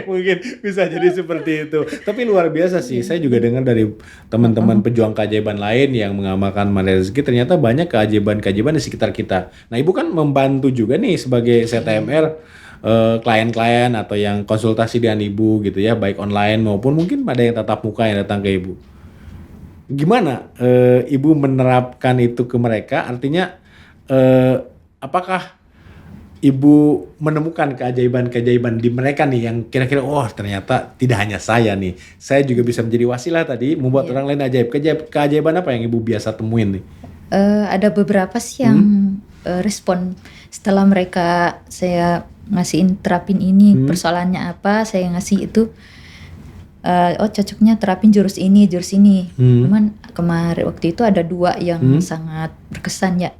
Mungkin bisa jadi seperti itu. Tapi luar biasa sih, saya juga dengar dari teman-teman pejuang keajaiban lain yang mengamalkan mandiri rezeki, ternyata banyak keajaiban-keajaiban di sekitar kita. Nah, Ibu kan membantu juga nih sebagai CTMR, klien-klien atau yang konsultasi dengan Ibu gitu ya, baik online maupun mungkin ada yang tatap muka yang datang ke Ibu. Gimana Ibu menerapkan itu ke mereka? Artinya apakah Ibu menemukan keajaiban-keajaiban di mereka nih yang kira-kira ternyata tidak hanya saya nih, saya juga bisa menjadi wasilah tadi membuat orang lain ajaib. Keajaiban apa yang Ibu biasa temuin nih? Ada beberapa sih yang respon setelah mereka saya ngasihin terapin ini, persoalannya apa, saya ngasih itu. Cocoknya terapin jurus ini. Cuman kemarin waktu itu ada 2 yang sangat berkesan ya.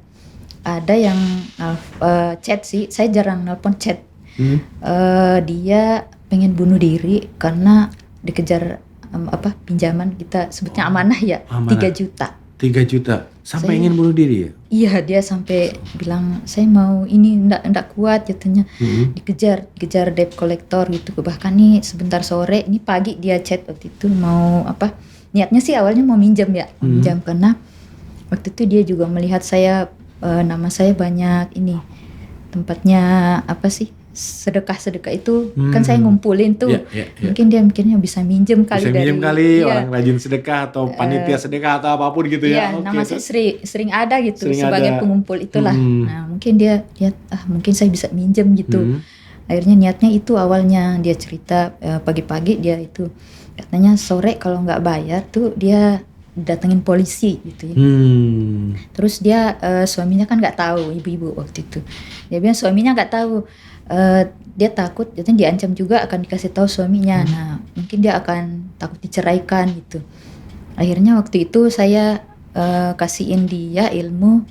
Ada yang chat sih, saya jarang nelpon chat. Dia pengen bunuh diri karena dikejar pinjaman, kita sebutnya amanah ya, 3 juta. 3 juta sampai ingin bunuh diri ya? Iya, dia sampai bilang saya mau ini, enggak kuat katanya. Dikejar debt collector gitu. Bahkan nih sebentar sore, ini pagi dia chat waktu itu mau niatnya sih awalnya mau minjem ya, minjam karena waktu itu dia juga melihat saya, nama saya banyak ini tempatnya sedekah itu kan saya ngumpulin tuh. Mungkin dia mikirnya bisa minjem kali, orang rajin sedekah atau panitia sedekah atau apapun gitu ya. Nama saya sering ada gitu sebagai pengumpul itulah. Nah, mungkin dia lihat mungkin saya bisa minjem gitu. Akhirnya niatnya itu awalnya dia cerita pagi-pagi dia itu katanya sore kalau nggak bayar tuh dia datengin polisi gitu ya. Terus dia suaminya kan nggak tahu, ibu-ibu waktu itu. Dia bilang suaminya nggak tahu. Dia takut, jadi diancam juga akan dikasih tahu suaminya. Nah, mungkin dia akan takut diceraikan gitu. Akhirnya waktu itu saya kasihin dia ilmu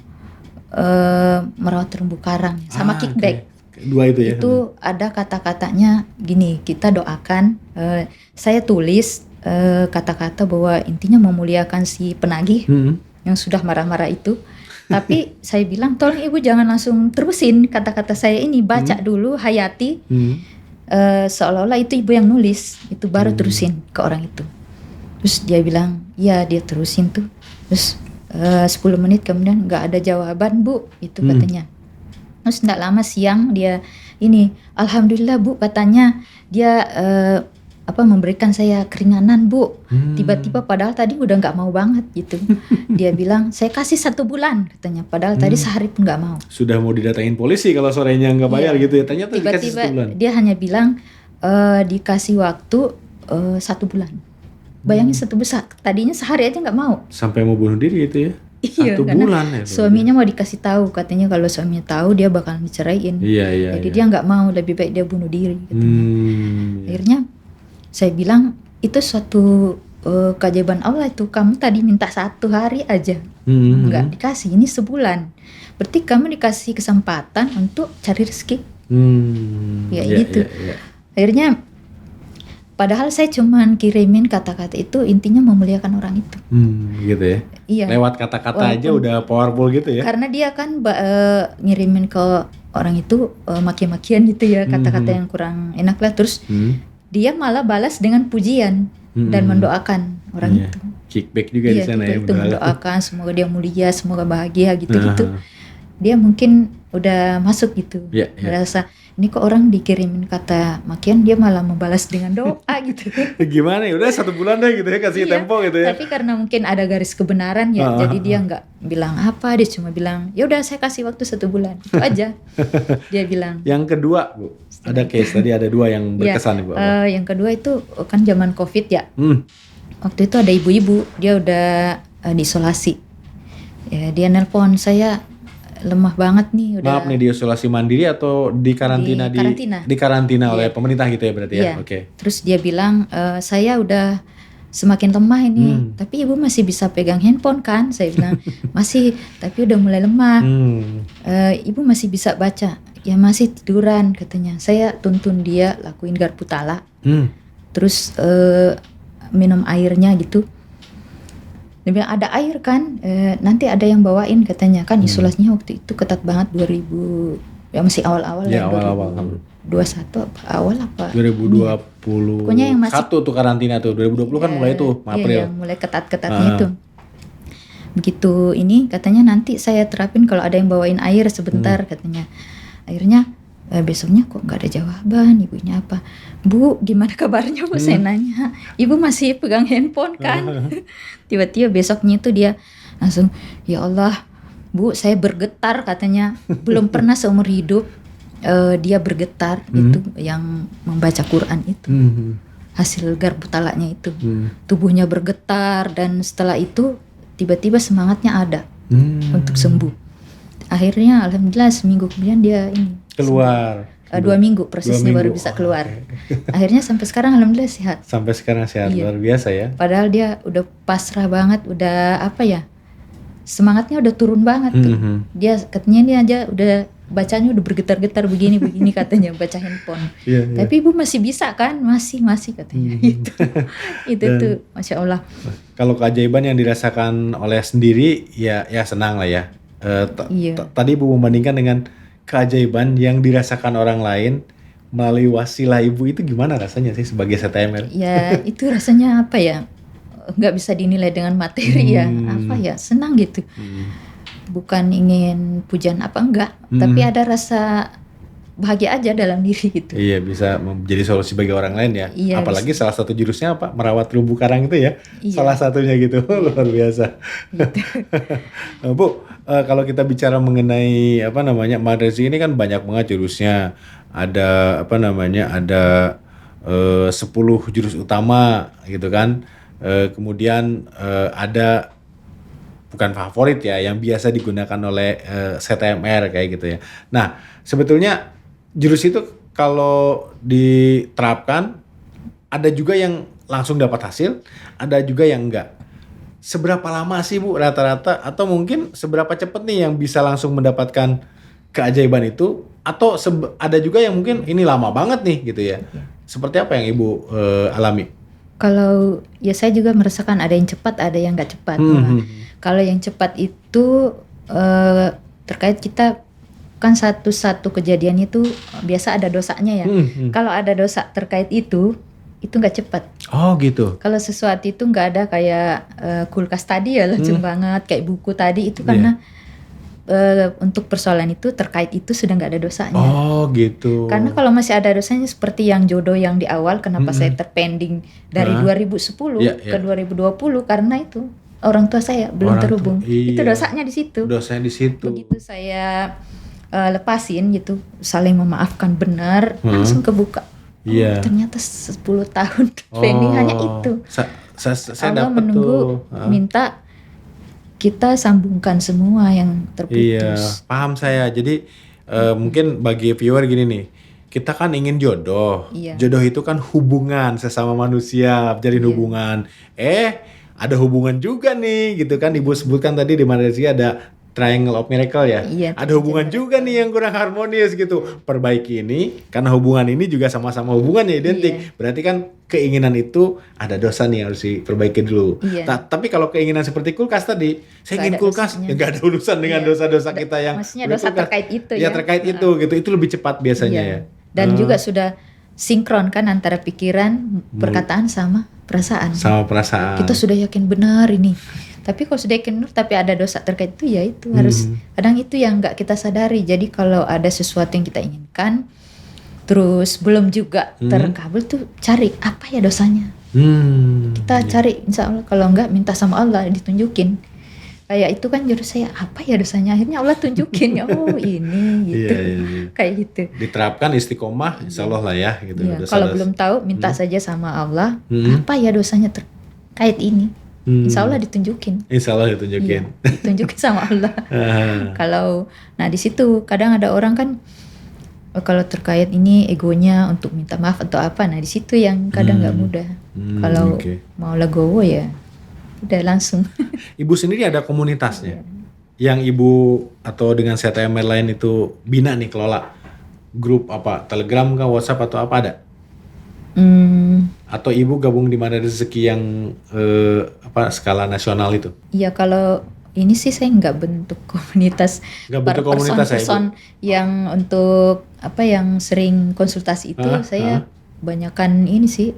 merawat terumbu karang sama kickback. Okay. 2 itu ya. Itu ada kata-katanya gini, kita doakan. Saya tulis kata-kata bahwa intinya memuliakan si penagih yang sudah marah-marah itu. Tapi saya bilang tolong ibu jangan langsung terusin kata-kata saya ini, baca dulu, hayati. seolah-olah itu ibu yang nulis, itu baru terusin ke orang itu. Terus dia bilang, iya dia terusin tuh. Terus 10 menit kemudian nggak ada jawaban Bu, itu katanya. Terus nggak lama siang dia ini, alhamdulillah Bu katanya dia memberikan saya keringanan Bu. Tiba-tiba padahal tadi udah nggak mau banget gitu. Dia bilang saya kasih 1 bulan katanya, padahal tadi sehari pun nggak mau. Sudah mau didatangin polisi kalau sorenya nggak bayar gitu ya. Ternyata dikasih 1 bulan. Dia hanya bilang dikasih waktu 1 bulan. Bayangin 1 bulan, tadinya sehari aja nggak mau. Sampai mau bunuh diri gitu ya. Iya, 1 bulan ya. Suaminya mau dikasih tahu, katanya kalau suaminya tahu dia bakal diceraiin. Iya. Jadi dia nggak mau, lebih baik dia bunuh diri. Iya. Akhirnya saya bilang itu suatu keajaiban Allah itu. Kamu tadi minta 1 hari aja, nggak dikasih. Ini sebulan. Berarti kamu dikasih kesempatan untuk cari rezeki. Gitu. Iya. Akhirnya padahal saya cuman kirimin kata-kata itu intinya memuliakan orang itu. Gitu ya. Iya. Lewat kata-kata aja udah powerful gitu ya. Karena dia kan ngirimin ke orang itu maki-makian gitu ya, kata-kata yang kurang enak lah. Terus dia malah balas dengan pujian dan mendoakan orang itu. Kickback juga di sana ya. Itu mendoakan semoga dia mulia, semoga bahagia gitu-gitu. Dia mungkin udah masuk gitu. Merasa ini kok orang dikirimin kata makian dia malah membalas dengan doa gitu. Gimana ya, udah 1 bulan deh gitu ya, kasih tempo gitu ya. Tapi karena mungkin ada garis kebenaran ya, jadi dia nggak bilang apa, dia cuma bilang ya udah saya kasih waktu 1 bulan, itu aja. Dia bilang. Yang kedua Bu, ada case tadi ada 2 yang berkesan Bu. Yang kedua itu kan zaman COVID ya. Waktu itu ada ibu-ibu, dia udah diisolasi. Ya, dia nelpon saya, lemah banget nih udah. Maaf nih, di isolasi mandiri atau di karantina? Di karantina oleh pemerintah gitu ya berarti ya. Oke. Terus dia bilang saya udah semakin lemah ini, tapi ibu masih bisa pegang handphone kan? Saya bilang masih, tapi udah mulai lemah. Ibu masih bisa baca? Ya masih tiduran katanya. Saya tuntun dia lakuin garpu tala, terus minum airnya gitu. Dia bilang ada air kan, nanti ada yang bawain katanya kan. Isolasinya waktu itu ketat banget, 2000 ya masih awal-awal ya, 2021 awal apa 2020 pokoknya yang masih tuh karantina tuh 2020 kan mulai tuh April. Yang mulai ketat-ketatnya itu. Begitu ini katanya nanti saya terapin kalau ada yang bawain air sebentar katanya. Akhirnya besoknya kok nggak ada jawaban, ibunya apa, Bu gimana kabarnya Bu? Saya nanya, ibu masih pegang handphone kan? Tiba-tiba besoknya itu dia langsung, ya Allah Bu saya bergetar katanya, belum pernah seumur hidup dia bergetar. Itu yang membaca Quran itu, hasil garpu talaknya itu, tubuhnya bergetar dan setelah itu tiba-tiba semangatnya ada untuk sembuh. Akhirnya alhamdulillah seminggu kemudian dia ini keluar. 2 minggu prosesnya baru bisa keluar. Akhirnya sampai sekarang alhamdulillah sehat. Sampai sekarang sehat, luar biasa ya. Padahal dia udah pasrah banget, udah apa ya, semangatnya udah turun banget tuh. Dia katanya ini aja udah bacanya udah bergetar-getar begini katanya baca handphone. Tapi ibu masih bisa kan? Masih katanya. Itu tuh Masya Allah. Kalau keajaiban yang dirasakan oleh sendiri ya senang lah ya. Tadi Ibu membandingkan dengan keajaiban yang dirasakan orang lain melalui wasilah Ibu, itu gimana rasanya sih sebagai CTMR? Ya itu rasanya apa ya, nggak bisa dinilai dengan materi ya, apa ya, senang gitu. Bukan ingin pujian apa enggak, tapi ada rasa bahagia aja dalam diri gitu. Iya, bisa menjadi solusi bagi orang lain ya. Iya, apalagi bisa. Salah satu jurusnya apa? Merawat terumbu karang itu ya. Iya. Salah satunya gitu. Luar biasa. Gitu. Bu, kalau kita bicara mengenai Maha-Rezeki ini kan banyak banget jurusnya. Ada ada 10 jurus utama gitu kan. Kemudian ada bukan favorit ya, yang biasa digunakan oleh CTMR kayak gitu ya. Nah, sebetulnya jurus itu kalau diterapkan ada juga yang langsung dapat hasil, ada juga yang enggak. Seberapa lama sih Bu rata-rata, atau mungkin seberapa cepat nih yang bisa langsung mendapatkan keajaiban itu, atau ada juga yang mungkin ini lama banget nih gitu ya. Seperti apa yang Ibu alami? Kalau ya saya juga merasakan ada yang cepat, ada yang enggak cepat. Kalau yang cepat itu terkait kita kan satu kejadian itu biasa ada dosanya ya. Kalau ada dosa terkait itu nggak cepat. Oh gitu. Kalau sesuatu itu nggak ada kayak kulkas tadi ya lucu banget, kayak buku tadi itu karena untuk persoalan itu terkait itu sudah nggak ada dosanya. Oh gitu. Karena kalau masih ada dosanya seperti yang jodoh yang di awal, kenapa saya terpending dari 2010 ke 2020 karena itu orang tua saya belum terhubung. Itu dosanya di situ. Dosanya di situ. Begitu saya lepasin gitu, saling memaafkan benar, langsung kebuka. Iya. Ternyata 10 tahun pending hanya itu. Saya Allah dapat menunggu minta kita sambungkan semua yang terputus. Iya, paham saya. Jadi mungkin bagi viewer gini nih, kita kan ingin jodoh. Iya. Jodoh itu kan hubungan sesama manusia, jalin hubungan. Ada hubungan juga nih, gitu kan. Ibu sebutkan tadi di Malaysia ada Triangle of Miracle ya. Iya, Ada hubungan juga nih yang kurang harmonis gitu. Perbaiki ini, karena hubungan ini juga sama-sama hubungannya identik. Iya. Berarti kan keinginan itu ada dosa nih harus diperbaiki dulu. Iya. Tapi kalau keinginan seperti kulkas tadi, saya ingin Nggak ada kulkas, dosanya. ya nggak ada urusan dengan dosa-dosa kita yang Maksudnya beli dosa kulkas. terkait itu Ya terkait itu gitu. Itu lebih cepat biasanya ya. Dan juga sudah sinkron kan antara pikiran, perkataan sama perasaan. Sama perasaan. Kita sudah yakin benar ini. Tapi kalau sudah yakin benar tapi ada dosa terkait itu ya itu harus kadang itu yang nggak kita sadari. Jadi kalau ada sesuatu yang kita inginkan terus belum juga terkabul tuh cari apa ya dosanya. Kita cari insya Allah, kalau enggak minta sama Allah ditunjukin. Kayak itu kan jurus saya apa ya dosanya, akhirnya Allah tunjukin oh ini gitu. Iya. Kayak gitu. Diterapkan istiqomah insya Allah lah ya gitu. Iya, kalau belum tahu minta saja sama Allah apa ya dosanya terkait ini. Insya Allah ditunjukin. Insya Allah ditunjukin. Iya, ditunjukin sama Allah. Kalau di situ kadang ada orang kan kalau terkait ini egonya untuk minta maaf atau apa, di situ yang kadang nggak mudah. Kalau mau legowo ya udah langsung. Ibu sendiri ada komunitasnya yang ibu atau dengan CTMR lain itu bina nih, kelola grup apa, Telegram kah, WhatsApp atau apa ada? Atau ibu gabung di Mana Rezeki yang skala nasional itu? Iya, kalau ini sih saya nggak bentuk komunitas. Nggak bentuk komunitas ya, Ibu? Yang untuk yang sering konsultasi itu saya banyakan ini sih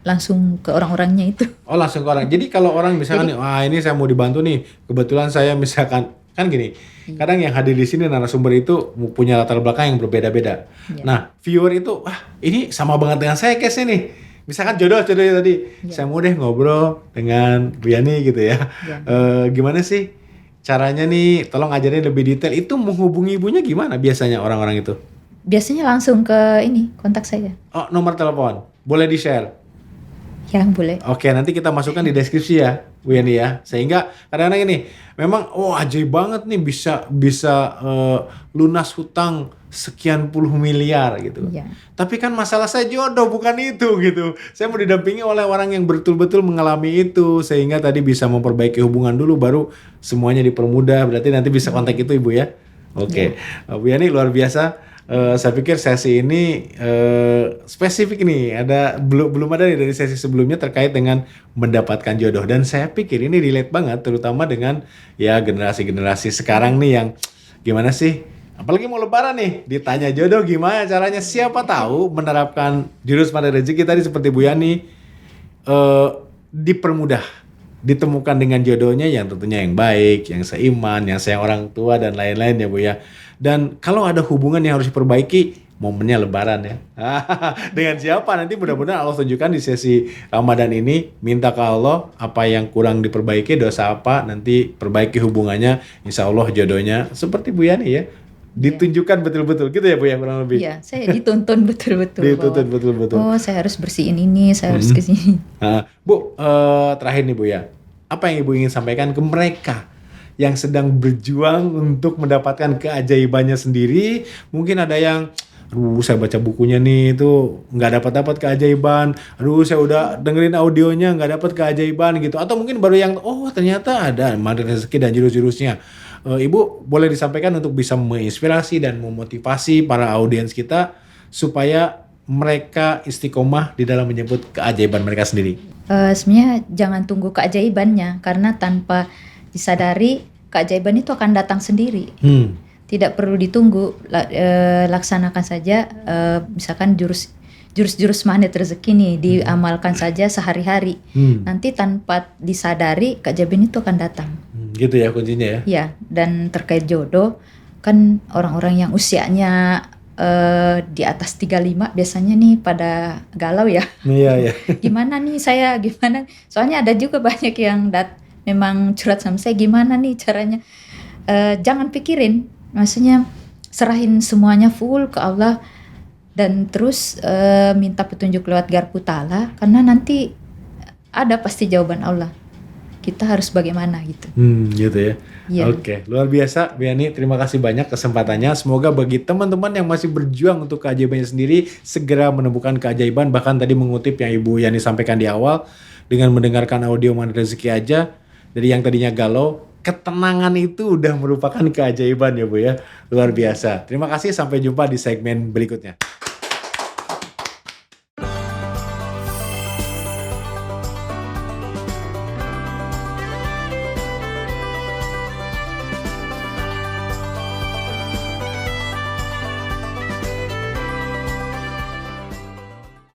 langsung ke orang-orangnya itu. Oh, langsung ke orang. Jadi kalau orang misalkan ini saya mau dibantu nih, kebetulan saya misalkan kan gini, kadang yang hadir di sini narasumber itu punya latar belakang yang berbeda-beda. Nah, viewer itu ini sama banget dengan saya case-nya nih. Misalkan jodoh tadi, saya mau deh ngobrol dengan Bu Yani gitu ya. Gimana sih caranya nih, tolong ajarin lebih detail. Itu menghubungi ibunya gimana biasanya orang-orang itu? Biasanya langsung ke kontak saya. Oh, nomor telepon. Boleh di-share? Ya, boleh. Oke, nanti kita masukkan di deskripsi ya, Bu Yani ya. Sehingga kadang-kadang ini memang ajaib banget nih bisa lunas hutang sekian puluh miliar gitu. Iya. Tapi kan masalah saya jodoh bukan itu gitu. Saya mau didampingi oleh orang yang betul-betul mengalami itu sehingga tadi bisa memperbaiki hubungan dulu baru semuanya dipermudah. Berarti nanti bisa kontak itu Ibu ya. Oke. Bu Yani luar biasa. Saya pikir sesi ini spesifik nih, belum ada nih dari sesi sebelumnya terkait dengan mendapatkan jodoh, dan saya pikir ini relate banget terutama dengan ya generasi-generasi sekarang nih yang gimana sih, apalagi mau lebaran nih ditanya jodoh gimana caranya, siapa tahu menerapkan jurus Mana Rezeki tadi seperti Bu Yani dipermudah, ditemukan dengan jodohnya yang tentunya yang baik, yang seiman, yang sayang orang tua dan lain-lain ya Bu ya. Dan kalau ada hubungan yang harus diperbaiki, momennya lebaran ya. Dengan siapa nanti mudah-mudahan Allah tunjukkan di sesi Ramadan ini, minta ke Allah apa yang kurang diperbaiki, dosa apa, nanti perbaiki hubungannya, insya Allah jodohnya seperti Bu Yani ya. Ditunjukkan betul-betul gitu ya Bu ya, kurang lebih. Iya, saya dituntun betul-betul. Dituntun betul-betul. Oh, saya harus bersihin ini, saya harus kesini. Bu, terakhir nih Bu ya, apa yang Ibu ingin sampaikan ke mereka yang sedang berjuang untuk mendapatkan keajaibannya sendiri? Mungkin ada yang, aduh saya baca bukunya nih itu nggak dapat keajaiban, aduh saya udah dengerin audionya nggak dapat keajaiban gitu, atau mungkin baru yang ternyata ada Mana Rezeki dan jurus-jurusnya. Ibu boleh disampaikan untuk bisa menginspirasi dan memotivasi para audiens kita supaya mereka istiqomah di dalam menyebut keajaiban mereka sendiri. Sebenarnya jangan tunggu keajaibannya, karena tanpa disadari keajaiban itu akan datang sendiri. tidak perlu ditunggu, laksanakan saja. Misalkan jurus magnet rezeki nih diamalkan saja sehari-hari. Nanti tanpa disadari keajaiban itu akan datang. Gitu ya kuncinya ya. Ya, dan terkait jodoh kan orang-orang yang usianya di atas 35 biasanya nih pada galau ya. Iya, iya. Gimana nih saya, gimana? Soalnya ada juga banyak yang memang curhat sama saya, gimana nih caranya? Jangan pikirin, maksudnya serahin semuanya full ke Allah dan terus minta petunjuk lewat Garpu Tala, karena nanti ada pasti jawaban Allah. Kita harus bagaimana gitu. Gitu ya. Iya. Oke, luar biasa Bu Yani, terima kasih banyak kesempatannya. Semoga bagi teman-teman yang masih berjuang untuk keajaibannya sendiri segera menemukan keajaiban. Bahkan tadi mengutip yang Ibu Yani sampaikan di awal, dengan mendengarkan audio Magnet Rezeki aja, dari yang tadinya galau, ketenangan itu udah merupakan keajaiban ya Bu ya. Luar biasa. Terima kasih, sampai jumpa di segmen berikutnya.